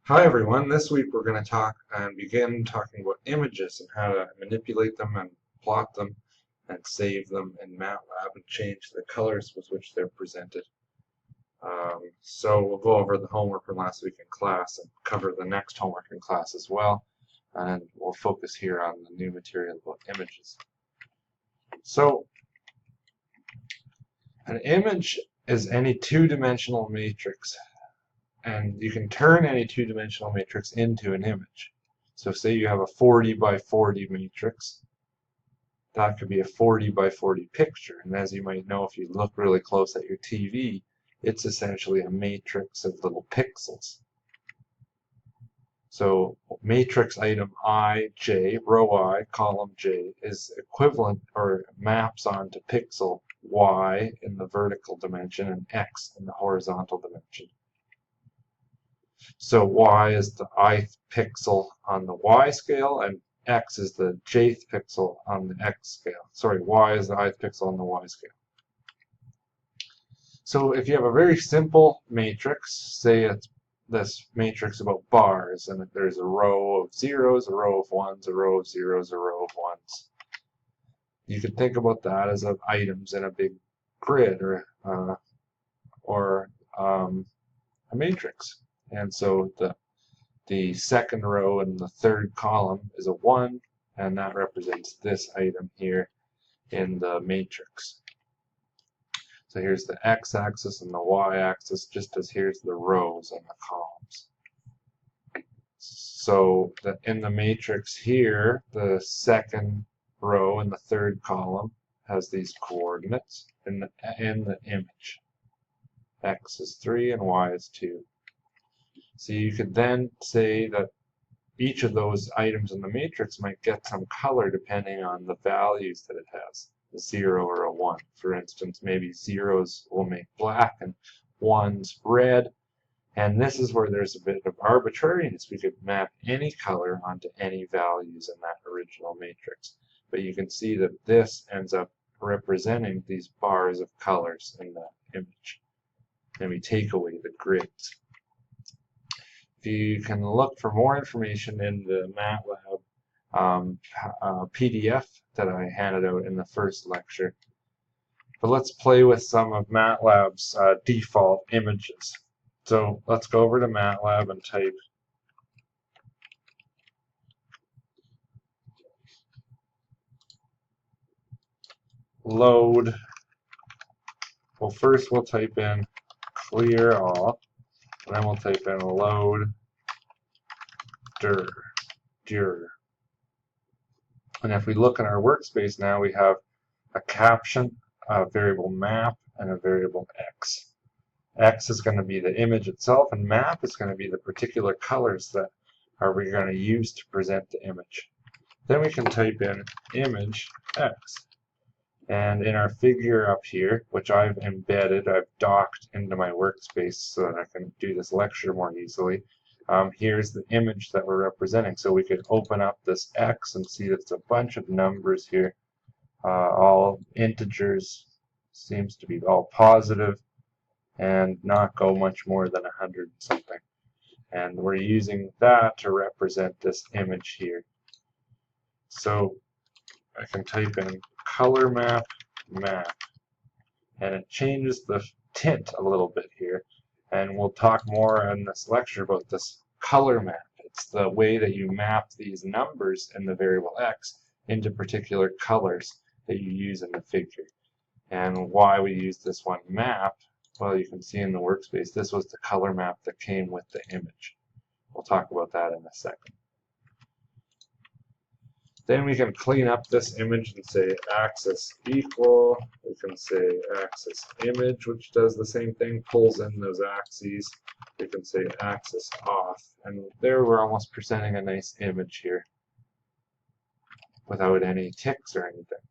Hi everyone, this week we're going to begin talking about images and how to manipulate them and plot them and save them in Matlab and change the colors with which they're presented. So we'll go over the homework from last week in class and cover the next homework in class as well, and we'll focus here on the new material about images. So an image is any two-dimensional matrix. And you can turn any two-dimensional matrix into an image. So say you have a 40 by 40 matrix. That could be a 40 by 40 picture. And as you might know, if you look really close at your TV, it's essentially a matrix of little pixels. So matrix item ij, row I, column j, is equivalent or maps onto pixel y in the vertical dimension and x in the horizontal dimension. So y is the ith pixel on the y scale, and x is the jth pixel on the x scale. Sorry, y is the ith pixel on the y scale. So if you have a very simple matrix, say it's this matrix about bars, and there's a row of zeros, a row of ones, a row of zeros, a row of ones. You could think about that as items in a big grid or a matrix. And so the second row and the third column is a 1, and that represents this item here in the matrix. So here's the x-axis and the y-axis, just as here's the rows and the columns. So in the matrix here, the second row and the third column has these coordinates in the image. X is 3 and y is 2. So you could then say that each of those items in the matrix might get some color depending on the values that it has, a 0 or a 1. For instance, maybe zeros will make black and ones red. And this is where there's a bit of arbitrariness. We could map any color onto any values in that original matrix. But you can see that this ends up representing these bars of colors in the image. And we take away the grids. You can look for more information in the Matlab PDF that I handed out in the first lecture. But let's play with some of Matlab's default images. So let's go over to Matlab and type load. Well, first we'll type in clear all. And then we'll type in load dir. And if we look in our workspace now, we have a caption, a variable map, and a variable x. X is going to be the image itself, and map is going to be the particular colors that we're going to use to present the image. Then we can type in image x. And in our figure up here, which I've embedded, I've docked into my workspace so that I can do this lecture more easily. Here's the image that we're representing. So we could open up this x and see that it's a bunch of numbers here, all integers, seems to be all positive, and not go much more than 100 something. And we're using that to represent this image here. So I can type in color map, and it changes the tint a little bit here. And we'll talk more in this lecture about this color map. It's the way that you map these numbers in the variable x into particular colors that you use in the figure. And why we use this one map, well, you can see in the workspace, this was the color map that came with the image. We'll talk about that in a second. Then we can clean up this image and say axis equal. We can say axis image, which does the same thing, pulls in those axes. We can say axis off. And there we're almost presenting a nice image here without any ticks or anything.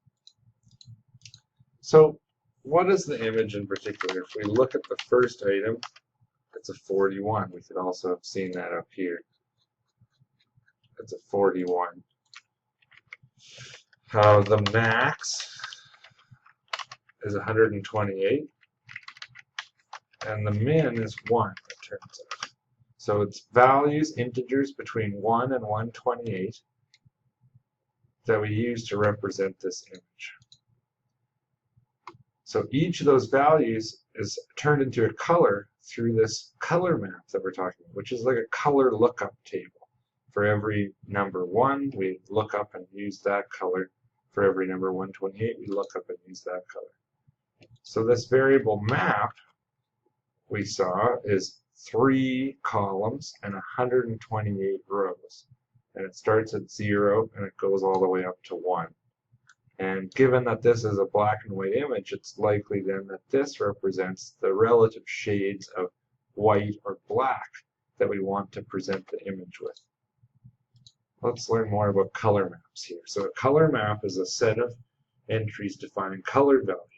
So what is the image in particular? If we look at the first item, it's a 41. We could also have seen that up here. It's a 41. The max is 128, and the min is 1, it turns out. So it's values, integers between 1 and 128 that we use to represent this image. So each of those values is turned into a color through this color map that we're talking about, which is like a color lookup table. For every number 1, we look up and use that color. For every number 128, we look up and use that color. So this variable map we saw is 3 columns and 128 rows. And it starts at 0 and it goes all the way up to 1. And given that this is a black and white image, it's likely then that this represents the relative shades of white or black that we want to present the image with. Let's learn more about color maps here. So a color map is a set of entries defining color values.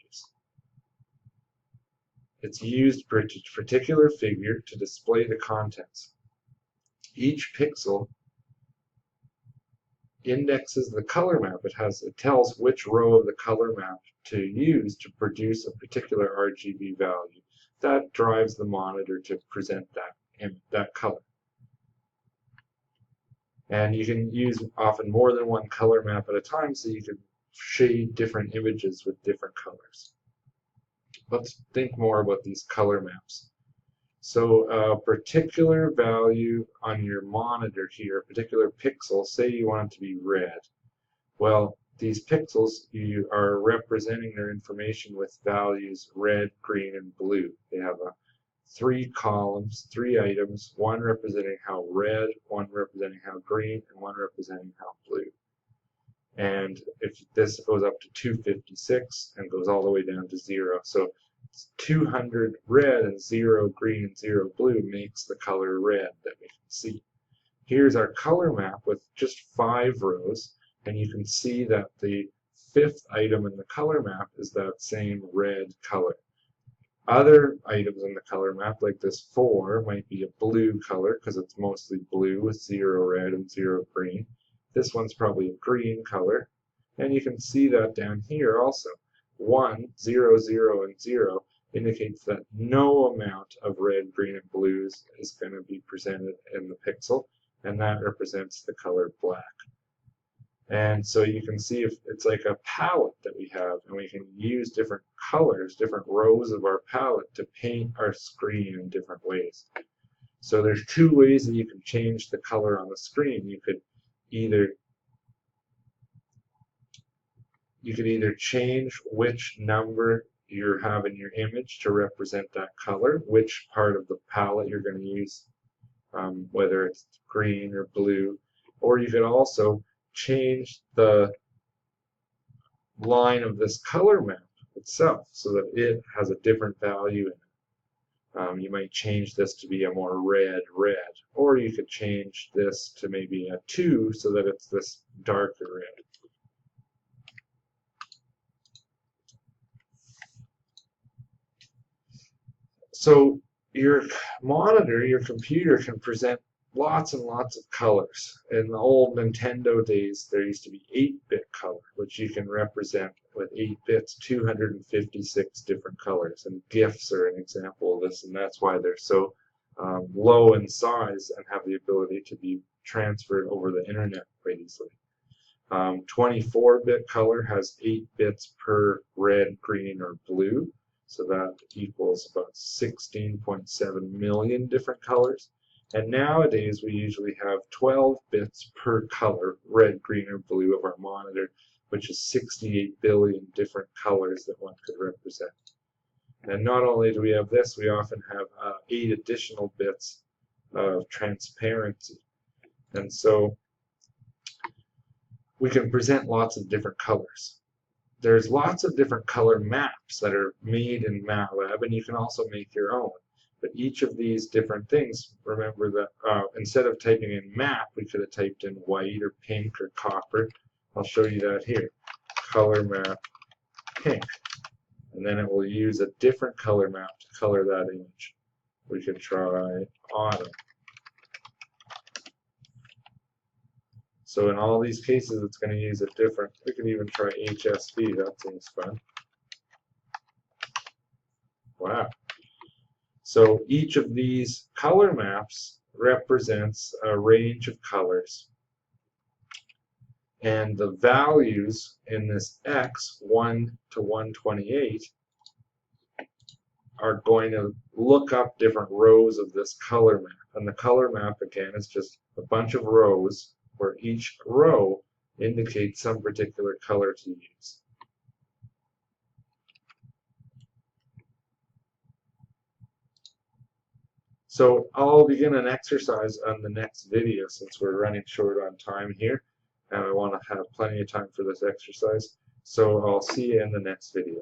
It's used for a particular figure to display the contents. Each pixel indexes the color map. It tells which row of the color map to use to produce a particular RGB value. That drives the monitor to present that color. And you can use often more than one color map at a time, so you can shade different images with different colors. Let's think more about these color maps. So a particular value on your monitor here, a particular pixel, say you want it to be red. Well, these pixels, you are representing their information with values red, green, and blue. They have 3 columns, 3 items, one representing how red, one representing how green, and one representing how blue. And if this goes up to 256 and goes all the way down to 0, so 200 red and 0 green and 0 blue makes the color red that we can see. Here's our color map with just 5 rows, and you can see that the 5th item in the color map is that same red color. Other items in the color map, like this 4, might be a blue color because it's mostly blue with 0 red and 0 green. This one's probably a green color, and you can see that down here also. 1, 0, 0, and 0 indicates that no amount of red, green, and blues is going to be presented in the pixel, and that represents the color black. And so you can see if it's like a palette that we have, and we can use different colors, different rows of our palette to paint our screen in different ways. So there's 2 ways that you can change the color on the screen. You could either change which number you have in your image to represent that color, which part of the palette you're going to use, whether it's green or blue, or you could also change the line of this color map itself so that it has a different value in it. You might change this to be a more red, or you could change this to maybe a 2 so that it's this darker red. So your monitor, your computer can present lots and lots of colors. In the old Nintendo days, there used to be 8-bit color, which you can represent with 8 bits, 256 different colors. And GIFs are an example of this, and that's why they're so low in size and have the ability to be transferred over the internet quite easily. 24-bit color has 8 bits per red, green, or blue. So that equals about 16.7 million different colors. And nowadays we usually have 12 bits per color, red, green, or blue of our monitor, which is 68 billion different colors that one could represent. And not only do we have this, we often have 8 additional bits of transparency. And so we can present lots of different colors. There's lots of different color maps that are made in Matlab, and you can also make your own. But each of these different things, remember that instead of typing in map, we could have typed in white or pink or copper. I'll show you that here. Color map pink. And then it will use a different color map to color that image. We could try autumn. So in all these cases, it's going to use a different, we could even try HSV, that seems fun. Wow. So each of these color maps represents a range of colors. And the values in this X, 1 to 128, are going to look up different rows of this color map. And the color map, again, is just a bunch of rows where each row indicates some particular color to use. So I'll begin an exercise on the next video since we're running short on time here, and I want to have plenty of time for this exercise. So I'll see you in the next video.